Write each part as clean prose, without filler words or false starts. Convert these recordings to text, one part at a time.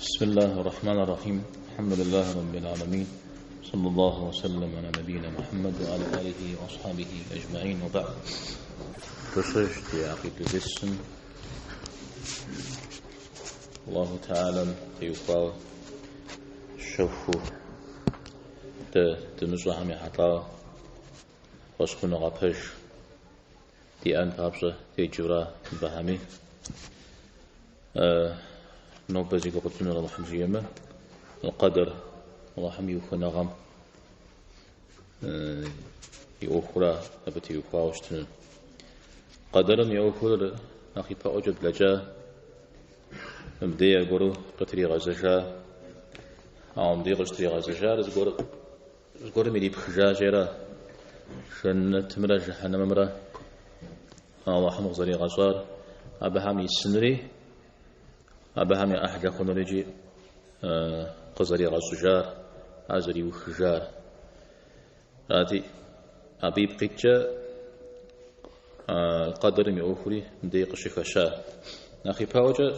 بسم الله الرحمن الرحيم. الحمد لله رب العالمين، صلى الله وسلم على نبينا محمد وعلى آله وأصحابه أجمعين، وبعد. Besluit die عقيدة السن الله تعالى يقال شوفوا دمزوهم يحطا وسكون غابش دي أن بابزة دي جورا بهامي نوبزي قلت من الله حمزيمة القدر الله حمي وخنا غم يأخرى أبتي يقاوشتن قدرا يأخرى أخي فأوجب لجا مبدأ يقولوا قتري غزجا عم دي قتري غزجا زقول ميدي بخجا جرا شن تمرا جحنا ممرا الله حمق زري غزار أبهامي السنري أبهامي أحد خنوريجي قزري غزجار أزري وخجار هذه أبي بقيتجا القدر ميوخري مديق شكشا نخي باوجا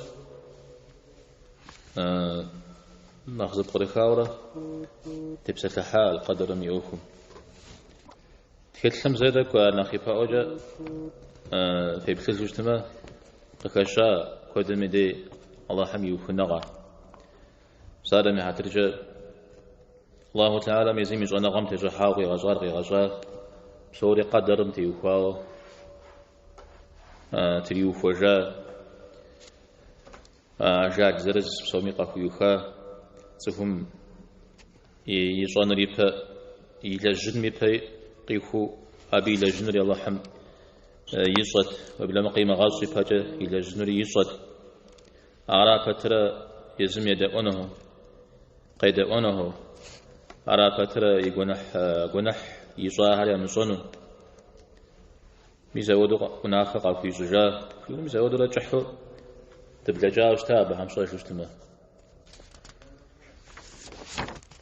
نخزب قريخاورة تبسة حال القدر ميوخم تكلم زيدك ونخي باوجا في بخيز اجتماع قكشا كودن مدي الله حمي وخنغا سادة محترجة الله تعالى ميزيم يجغنا غمت جحاوي غزار بصوري قدرم تيوخاو تريوف وجا جاك زرز بصومي قاكويوخا تفهم يجغن ريبا يلجن ميبا قيخو أبي لجن ري الله حم يصد وبلا مقيمة غاصي باجا يلجن ري يصد أراك ترى يزم يدأونه قيد أونه أراك ترى يقنح يصاهر يمصنه ميزاودو قناخ في زجاج ميزاودو رجحو تبلجا وشتابه هم صايش وشتما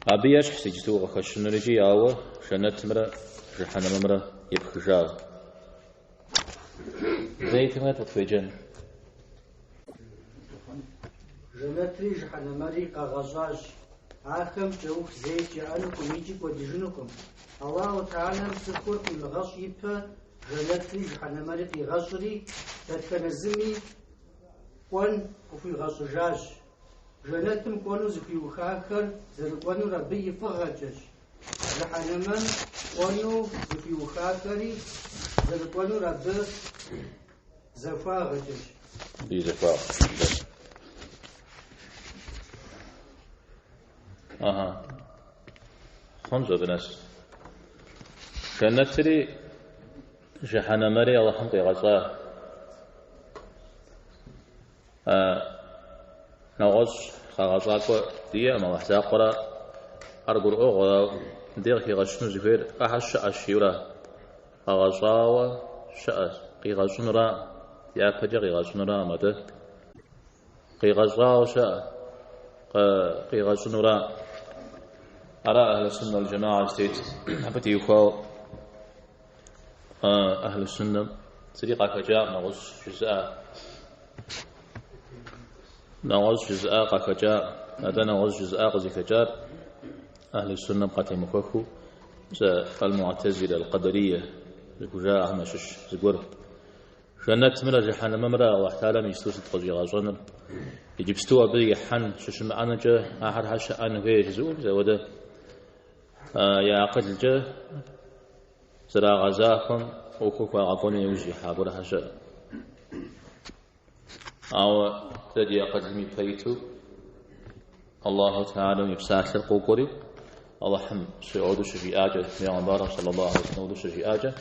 أبيش حسيجتو وخشن رجي آوه شنت مرة جحنا مرة يبخجاو زي كما تتفجن جنتري جحنا مري قغزاج آخم جوخ زيت جعلكم يجيك ودجنكم الله تعالى مسكوكم الغش يبا جنتري جحنا مري في غشري تتنزمي كون وفي غشجاج جنتم كونوا زكي وخاكر زرقونوا ربي فغجج جحنا من كونوا زكي وخاكري زرقونوا ربي زفاغجج بيزفاغ خنزو بناس كانت تري جحنا مري الله حمقي غزاه نغز خغزاكو دي ما وحزاقرا أرقر أغلا ديركي غشنو زفير أحش أشيورا غزاوا شأس قي غزنرا يأكد قي غزنرا مدى قي غزاوا شأس قي غزنرا أرى أهل السنة والجماعة استيت حبتي يخاو أهل السنة صديقة كجاء نغز جزاء قكجاء هذا نغز جزاء قزي كجار أهل السنة قاتل مكوكو المعتزلة القدرية كجاء أهمشش زقور جنات مرة جحان ممرة واحتالا ميستوسط قزي غازونر يجيب استوى بي حن شش معنا جه أحد حش أنا في جزء زوده يا قتل جه زرا غزاكم وكوكو عقوني يوجي حابر حشا أو تدي قتل مي بيتو الله تعالى يبساس القوقري الله حم سعود شفي آجة يا مبارك صلى الله عليه وسلم شفي آجة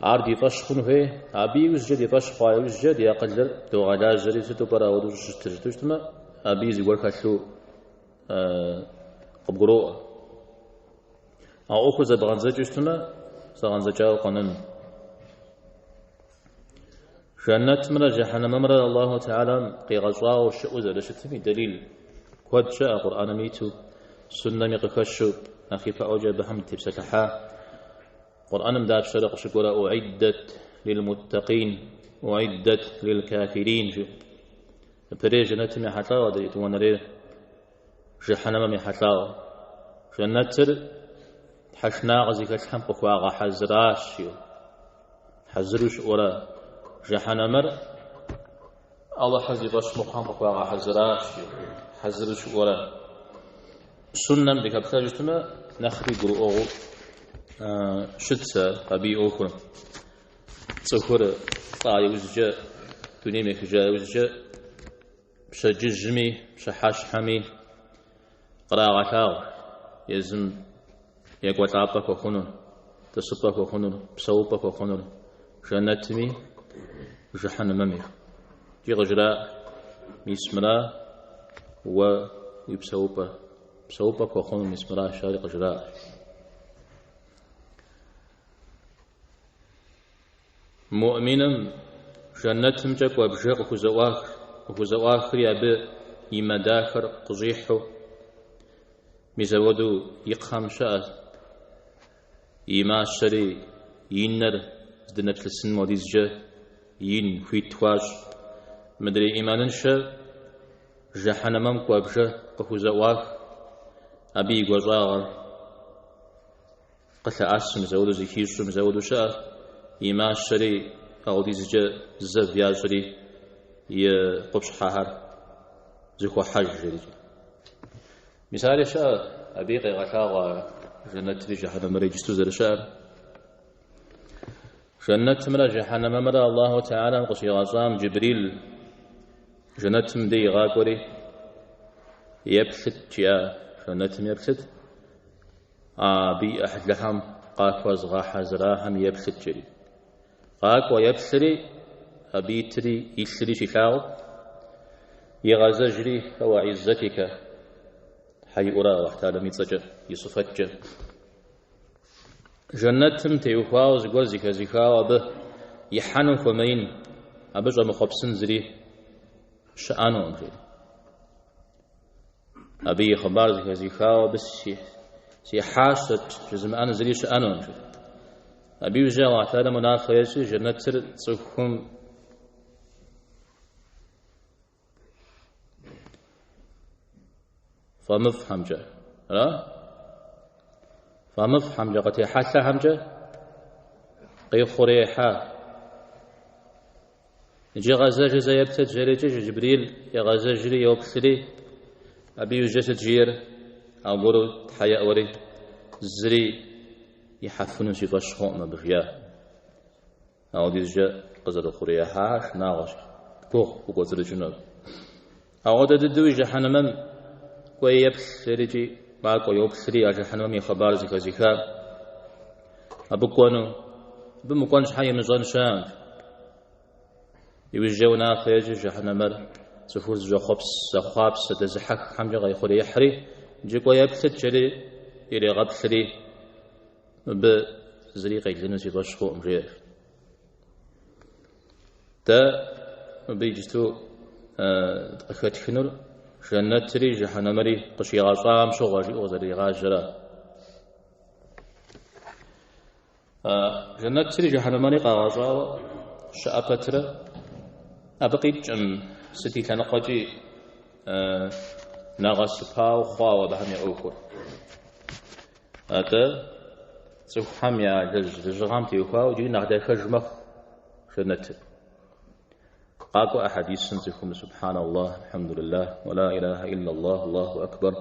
عرض يطشخن فيه أبي وزجد يطشخ ويا وزجد يا قدر تو غدا زري ستو برا ودو شترتشتما أبي زيقول كشو قبقروء أو أخذ بغنزجشتما سغنزجاو قنن جنة مرة جحنا ممرة الله تعالى قي غزوا والشؤوز لشتمي دليل كود شاء قرآن ميتو سنة ميقكشو أخي فأوجب بحمد تبسكحا قرآن مداب سرق شكورا. أعدت للمتقين وأعدت للكافرين. بري جنة محلاو ده يتوانري جهنم محلاو جنة حشنا غزيك الحم قفوا حزراشيو حزروش ورا جهنم الله حزي باش مقام قفوا حزراشيو حزروش ورا سنن بكبتاجتما نخري قرؤو شتسا أبي أوكم تذكر طاي وزجا دنيا مكجا وزجا بشججمي بشحاش حمي قراغتاو يزم يقوى تعبك وخنون تصبك وخنون بسوبك وخنون جنتمي جهنممي جي غجراء ميسمرا بسوبك وخنون ميسمرا شارق جراء مؤمنا جنتهم جاك وابجاق وخزواخر يابي يمداخر قزيحو ميزودو يقخم شاء يماشري ينر زدنت لسن موديز جا ين خويتواج مدري إيمانن شا جهنمم وابجاق وخزواخ أبي غزاغر قتل أسم زودو زكيشو مزودو شاء إما الشري أو ديزجا زف يا شري يقبش حهر زكو حج جري مثال شاء أبي غاغا جنة جهنم ريجستو زر شاء جنة مرا جهنم مرا الله تعالى قصي غزام جبريل جنة مدي غاقوري يبثت يا جنة يبثت أبي أحد لهم قاكوز غاحة زراهم يبثت جري قاك ويبثري أبيتري يسري شفاو يغزجري أو عزتك حي أرى واحتال ميتسجة يصفتجة جنتم تيوفاو زقوزك زكاو به يحنو فمين أبجع مخبسن زري شأنو أمجري أبي خبار زكاو بس سيحاشت جزم أنا زري شأنو أمجري أبي وجاء وعتاد مناخيش جنة تصفهم فمفهم جا لا فمفهم جا قتي حتى هم جا قي خريحة جي غزا جزا يبتد جريجي جبريل يغزا جري يوبثري أبي وجاء تجير أقولوا تحيا أوري زري يحفنون شي فشخو ما بغيا أو ديجا قزر خوريا حاش ناغش بوخ وقزر جنوب أو ددوي جهنم ويبس ريجي باكو يوبسري جهنم يخبار زكا أبوكونو بمكونش حي مزون شان يوجونا خيج جهنم سفوز جو خبس خابس تزحك حمجة غي خوري يحري جيكو يبس جري إلي غبسري بزريقة جنسي بشخو أمريك دا بيجتو أخذ جنة تري جهنمري قشي غاصام شو غاجي وزري غاجرا جنة تري جهنمري غاصا شأبتر أبقي جم ستي تنقجي ناغسبها وخواوا بهم يعوكو هذا سوحم يا جزغام تيوكا وجي نغدا خجمخ جنة قاكو أحاديث سنتكم سبحان الله الحمد لله ولا إله إلا الله الله أكبر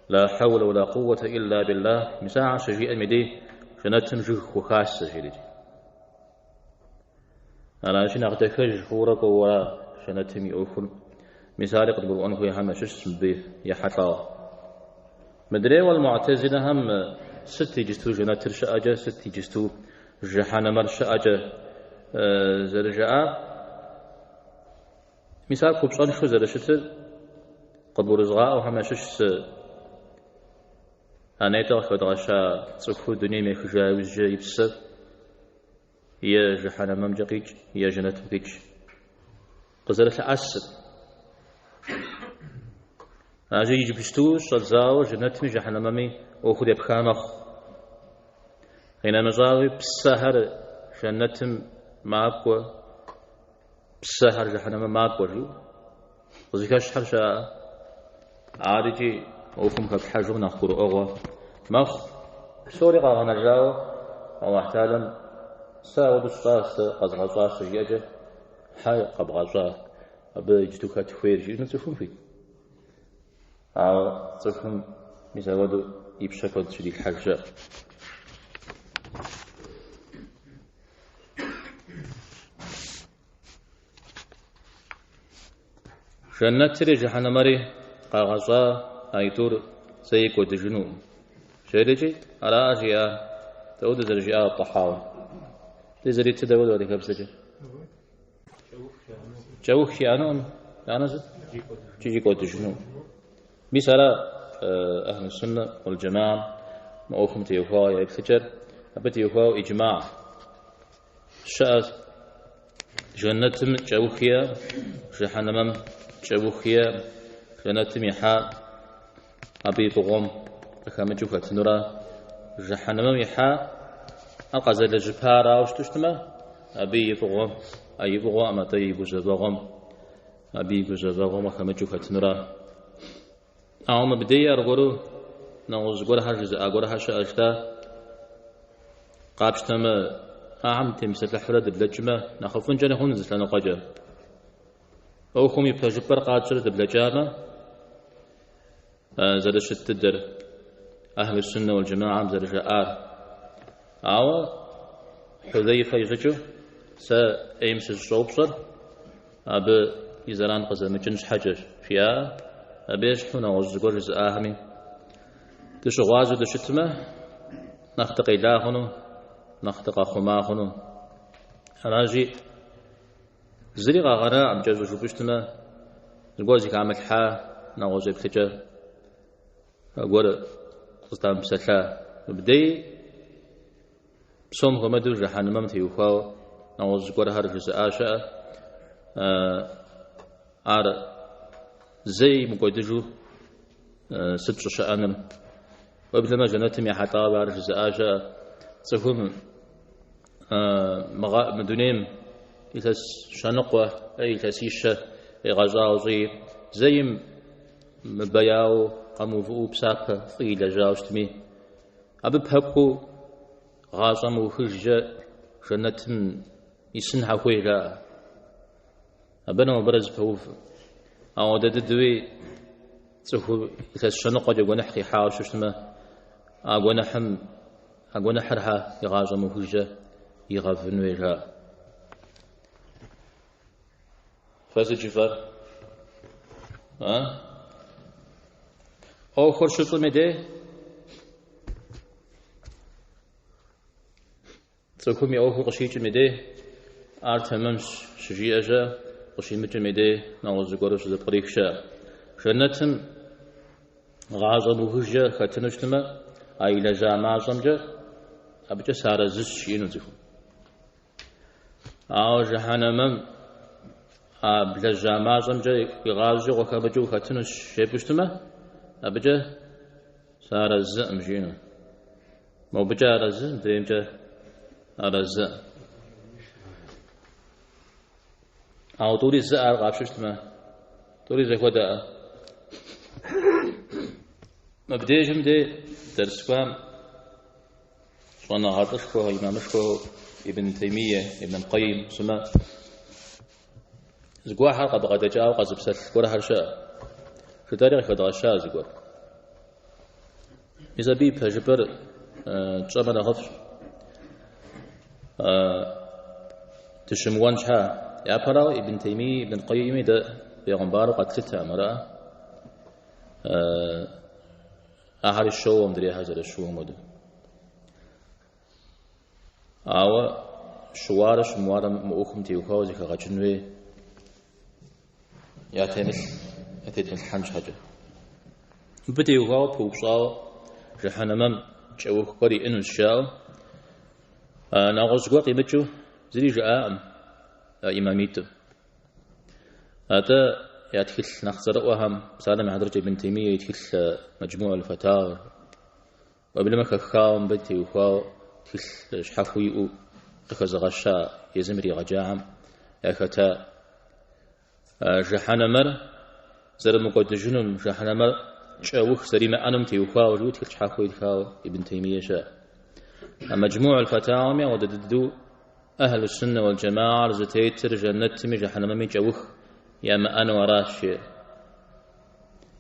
لا حول ولا قوة إلا بالله مساعة شجي أمدي جنة جخ وخاس سجيدي أنا أجي نغدا خج خورك ولا جنة ميوكم مثال قد بقول أنه يهم شش به يحطا مدري والمعتزلة هم ستي جستو جنة رشاجة ستي جستو جهنم رشاجة زرجاء مثال كوبصان شو زرشتر قبور رزغاء وهم شش أنا تأخذ غشا تصفو الدنيا ميخجا وجا يبسر يا جهنم مجقيج يا جنة مجقيج قزرت أسر أجي يجبشتو شزاو جنة جهنم مي وخذ بخامخ هنا مزاوي بسهر جنة ماكو بسهر جهنم ماكو جو وزكاش حرشا عارجي وفهم كحاجو نخبر أغوى مخ سوري غانا جاو الله تعالى ساود الصاص قزغصاص جيجه حي قبغصا بجتوك تخوير جيجنا تفهم فيه تفهم مزاودو يبشكل تشدي الحاجة جنة تري جهنم مري قاغصا ايتور سيك ودجنو شريجي على أجياء تود زرجاء الطحاوة تزري تدود ولا كبسجة جوخ شيانون أنا زد تيجي قوت جنو بسلا أهل السنة والجماعة ما أخم تيوفا يبتجر أبت يوفا إجماع شأت جنة جوخيا جهنم جوخيا جنة يحا أبي بغم أخامجوك تنورا جهنم يحا أقزل جبارا وشتشتما أبي بغم أي بغم أما طيب جبغم أبي بجبغم أخامجوك تنورا أعوم بدي أرغورو نغز غورها جزء غورها شأشتا قابشتما أعم تمسك حرد بلجمة نخافون جنا هون زلنا قجر أو خم يبتجبر قادر بلجامة زرش تدر أهل السنة والجماعة زرش أو حذيفة يجو سأيمس الصوبصر أب يزران قزم جنس حجر فيها أبيش حنا وزقور جزء آهمي تشغازو دشتمه نختقي لاهنو نختقى خماهنو أناجي زريغا غراء عم جازو شوبشتمه القوزيك عمل حا نغوزي بتجا أقول قصدام بسلا بدي بصوم غمدو جحان ممتي وخاو نغوز قول هرجز آشاء زي مقودجو ست شأنم وبلما جنتم يا حتى بارجز آشاء تفهم مدونيم إلى شنقوة أي تسيشة غزاوزي زي مبياو قاموا فوق بساقة طيلة جاوشتمي أبب هبكو غاصمو خرجة جنتم يسنها خويلا أبنا مبرز فوف أو ددوي تسوه إلى الشنقة جو نحكي حاوش وشتما أقو نحم أقو نحرها يغاصمو خرجة يغفنويلا فازجفر أو خرشط مده تكمي أو خرشيج مده أرتممش شجي أجا خرشيمج مده نعوذ قرش ذا بريكشا جنتم غازم وهجة ختنشتما أي لجا معظمجة أبجا سارة زش شينو زفو أو جهنم بلجا معظمجة يغازجو وكابجو ختنش شيبشتما أبجا سارة الزأم جينو مو بجا رزا دريمجا رزا أو طولي الزأر غابشتما طولي زي خدا مبدأ جمدة درس قام شوانا هارتشكو إمامشكو ابن تيمية ابن القيم سما زقوا حلقة بغدا جاء وقزب سل قرى هرشاء في تاريخ فدغشاء زقوا إذا بيب هجبر تشامنا غفش تشموان شها يا براو ابن تيمية ابن القيم ده بيغنبار قتلتها مرأة أهل الشو ومدري هذا الشو مدو أو شوارش موارم مؤخم تيوكاو زي كغجنوي يا تمثل حنش حاجة بديوكاو بوبصاو جهنم جوك قري إنو الشاو ناغوز قوقي بجو زري جاء إماميته هذا يدخل نخزر وهم سالم حضرة ابن تيمية يدخل مجموع الفتاوى وبلما كخاوم بنتي وخاو تخل شحفوي أخذ غشاء يزمري غجاعم أختا جحنمر زرمقدجنم جهنم شاوخ سريما أنم تيوخا وجود كل حاكو يدخاو ابن تيمية شاء مجموع الفتاوى ودددو أهل السنة والجماعة زتيتر جنة تمي جهنم مي جاوخ يا ما أنا وراش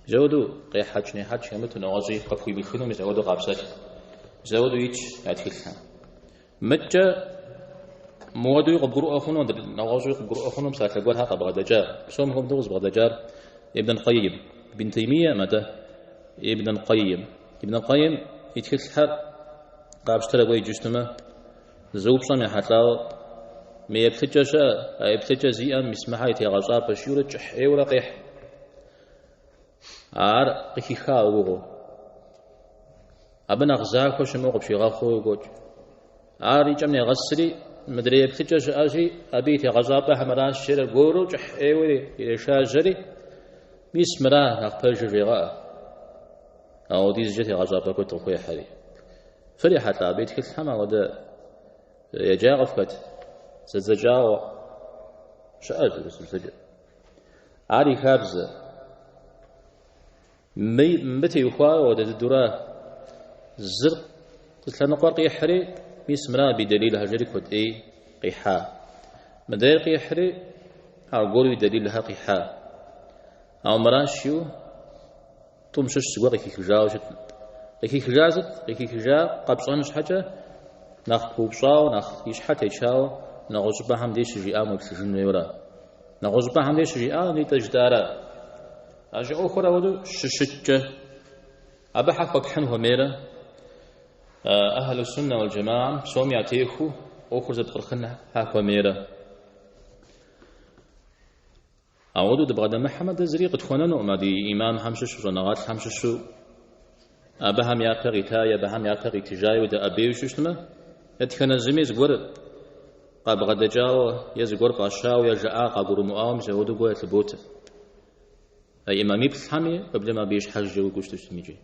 زودو قي حاجني حاج يمت نوازي قفوي بخنم زودو قابسات زودو يتش أتخلها متى مودو يقبروا أخونهم نوازو يقبروا أخونهم ساكلوا هذا بغدادجار سوم هم دوز بغدادجار ابن القيم ابن تيمية متى ابن القيم يتخلها قابشتر بوي جستما زوبصم يحتاو ما يبتجا زيئا مسمحا يتغاصا بشيورة جحي ولا قيح عار قيخا وغو أبن أغزاكو شموغ بشيغا خوغوج عار يجمني غسري مدري يبتجا أجي أبي تغاصا بحمران شير غورو جحي ولا يشاجري مسمرا نقبج جيغا أو ديز جتي غاصا بكو تلقوي حري فريحة بيت كل حما ودا يجاغفت زجاو شأجل سلسجل عاري خابزة متى يخوا ودا الدرا زرق تلنا قرقي حري ميسمرا بدليل هجري كود اي قيحا مدير قيحري هاقولوا بدليلها قيحا او مراشيو تمشش سواقي كي خجاوشت كي خجازت كي خجا قبصانش حاجه ناخ بوبصاو ناخ يشحت يشاو نغزبا هم ديش جيام وبسجن يورا نغزبا هم ديش جيام دي تجدارا اجي اخرى ودو ششتجه ابا حق حنه ميرا اهل السنه والجماعه سوم يعتيخو اخر زد قرخنا حق ميرا اودو دبغدا محمد زريق تخونن ما دي امام همشش ونغات همشش ابا هم يعتقي تايا بهم يعتقي تجاي ودا ابي وششتما اتكن زميز غور قاب غدا جاو يزغور باشاو يا جاء قبر مؤام زودو غو يتبوت اي امامي بحامي قبل ما بيش حج وقشتو سميجي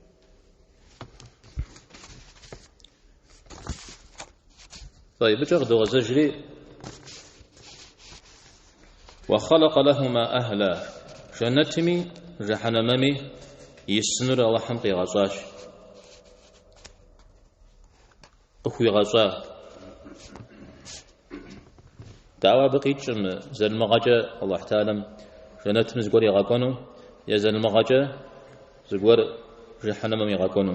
طيب بجغدو غزجري وخلق لهما أهلا جنتمي جحنممي يسنر الله حمقي غزاش أخوي غزا دعوة بقيت جم زل مغجة الله تعالى جنتم زقور يغاقونو يا زل مغجة زقور جحنممي يغاقونو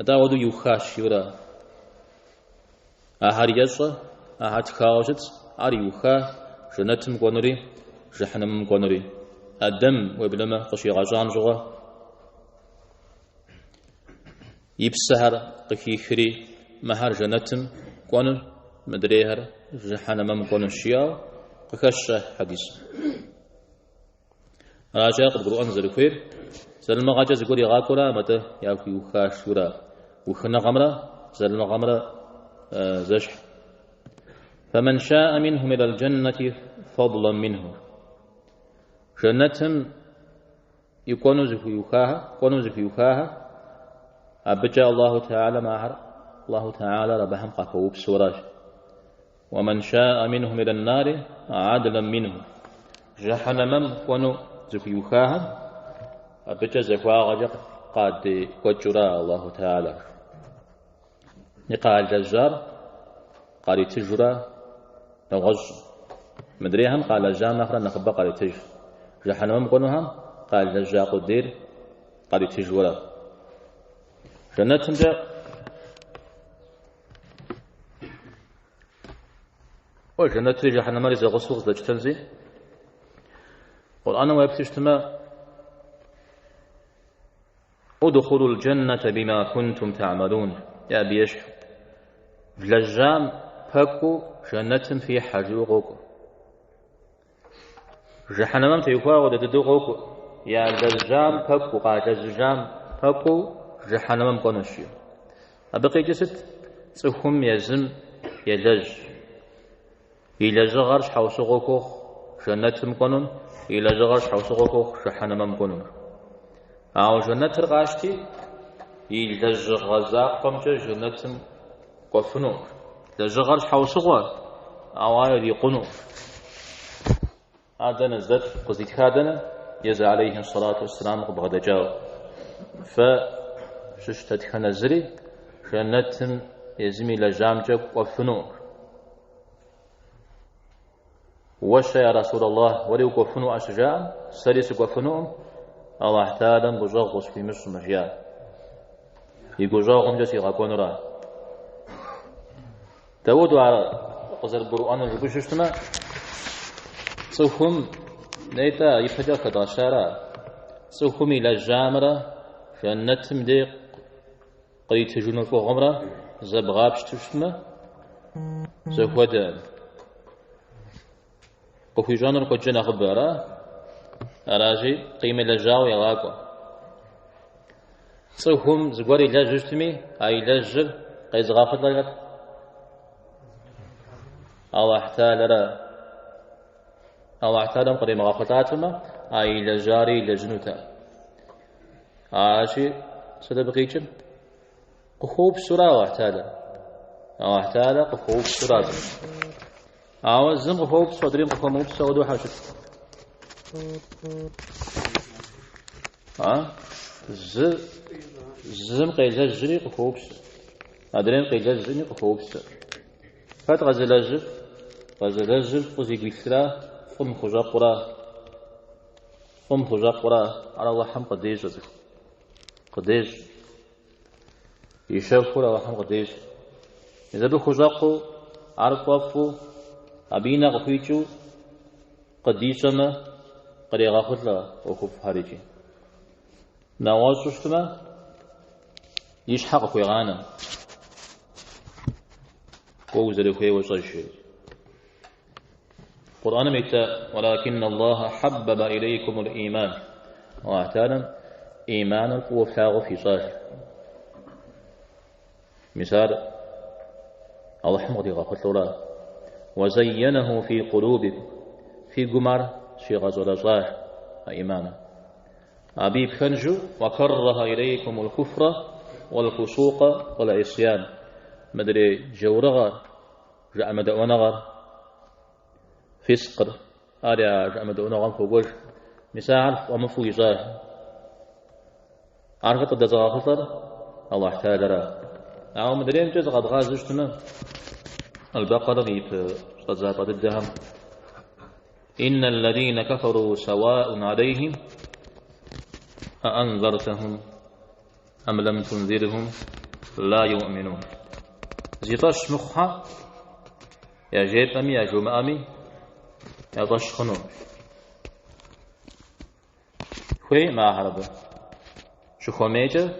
دعوة دو يوخاش يورا أهار يزا أهار تخاوشت أهار يوخا جنتم قونري جحنم قونري الدم وبلما قشي غزان زغا يبسهر قكيخري مهر جنتم قونر مدريهر جحنم قونر شياو قكش حديث راجع قرآن زركوير زلما غاجة زقوري غاكورا متى ياكو يوخاش ورا وخنا غمرا زلما غمرا زشح فمن شاء منهم إلى الجنة فضلا منه جنتهم يكونوا زفيوخاها أبجى الله تعالى معها الله تعالى ربهم قفوا بسوراج ومن شاء منهم إلى النار عدلا منه جهنم كونوا زفيوخاها أبجى زفواغ قد وجرى الله تعالى نقال الجزار قال تجرى نغز مدريهم قال جام نخرا نخبا قال تج جحنم قنوهم قال جا قدير قال تجورا جنتهم جاء وجنة جحنم رزق غسوق دجتنزي قرآن ويبتشتما ادخلوا الجنة بما كنتم تعملون يا بيش فلجام فكو جنتم في حجوغوكو جحنمم تيخوا وددوغوكو يا الجام فكو قاجزجام فكو جحنمم قنشيو أبقي جست صفهم يزم يلج يلج غرش حوسغوكو جنتم قنون يلج غرش حوسغوكو جحنمم قنون أو جنت الغاشتي يلج غزاق فمجا جنتم قفنو لجغر حوسغوا أوايا يقنو هذا نزدت قزيت هذا يزع عليه الصلاة والسلام قبغد جاو فششتت خنزري شنتم يزمي لجامجك وفنو وش يا رسول الله ولي وفنو أشجاع سريس وفنو الله تعالى بجاغ في مش مجيال يجوجاغ جسي غاكون را داود على قصر القرآن الجبشتما سوهم نيتا يفجر كداشارا سوهم إلى جامرة فنتم ديق قريت تجون فوق عمره زبغابش تشتما زهودا وفي جانر قد جنا خبارا أراجي قيمة لجاو يلاقوا سوهم زغوري لاجتمي أي لاجل قيز غافت لك الله احتال قريم غافتاتما أي لجاري لجنوتا عاشي سدبقيتم قخوب سورة الله احتال قخوب سورة عاوزم قخوب صدرين قخوب سودو حاشد زم قيل جري قخوب أدرين قيل جري قخوب فات غزل قزي قيثرا فم خجاقرا على الله حم قديج يشوفوا على حم قديج إذا بخجاقو عرقوفو أبينا غفيتشو قديشما قري غاخد لا وخف هاريجي نواز شتما يشحق خوي غانا ووزر خوي وصيشي القرآن ميتا ولكن الله حبب إليكم الإيمان واعتانا إيمان القوة فلاغ في صالح مثال الله حمد غاخد لا وزينه في قلوبكم في قمر شي غزل صالح إيمانا أبيب خنجو وكره إليكم الكفر والفسوق والعصيان مدري جورغر جاء مدونغر فسقر أريا جاء مدونغر فوقش مساعد ومفوي صالح عرفت الدزاغفر الله احتاج را أو مدري أنت قد غازشتنا البقرة في قزاقة الدهم إن الذين كفروا سواء عليهم أأنذرتهم أم لم تنذرهم لا يؤمنون زيطاش مخها يا جيب أمي يا جوم أمي يا طش خنو خوي ما هرب شو خميجة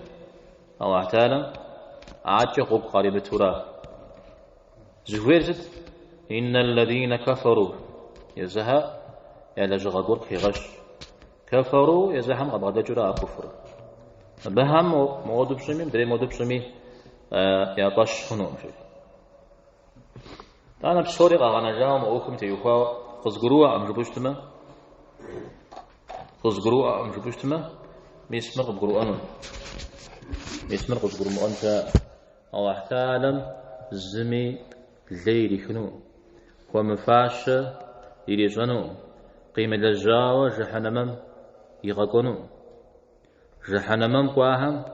الله تعالى عاجة قب قريب ترى زويرزت إن الذين كفروا يزها يا لجغور خيغش كفروا يزهم قد غدا جرا كفر بهم مود بسمي دري مود بسمي يا طش خنو انا بسوري غانا جاهم اوكم تيوخا خزغروا ام جبشتما ميسمر بقرؤان ميسمر بقرؤان انت او احتالم زمي الليل خنو ومفاش يريجنو قيمة للجاوة جحنمم يغقنو جحنمم قواهم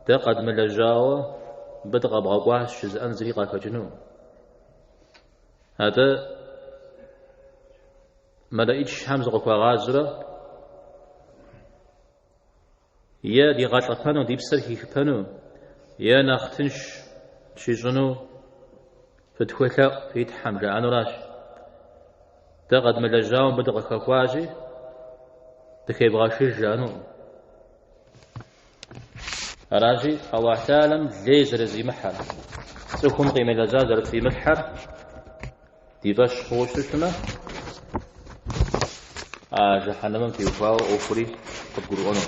تقد من للجاوة بدغ بغقواه شزء زريقا كجنو هذا ملايتش حمز قوا غازرة يا دي غاطفانو دي بسركي فانو يا نختنش شيجنو فتخوثا في تحمل عنو راش تقد من الجاوم بدغ كواجي تكي بغاشي جانو راجي او احتالم ليزر زي محر سوكم قيمة لزازر في محر ديباش خوشتما جحنم في وفاو اوفري قد قرؤونو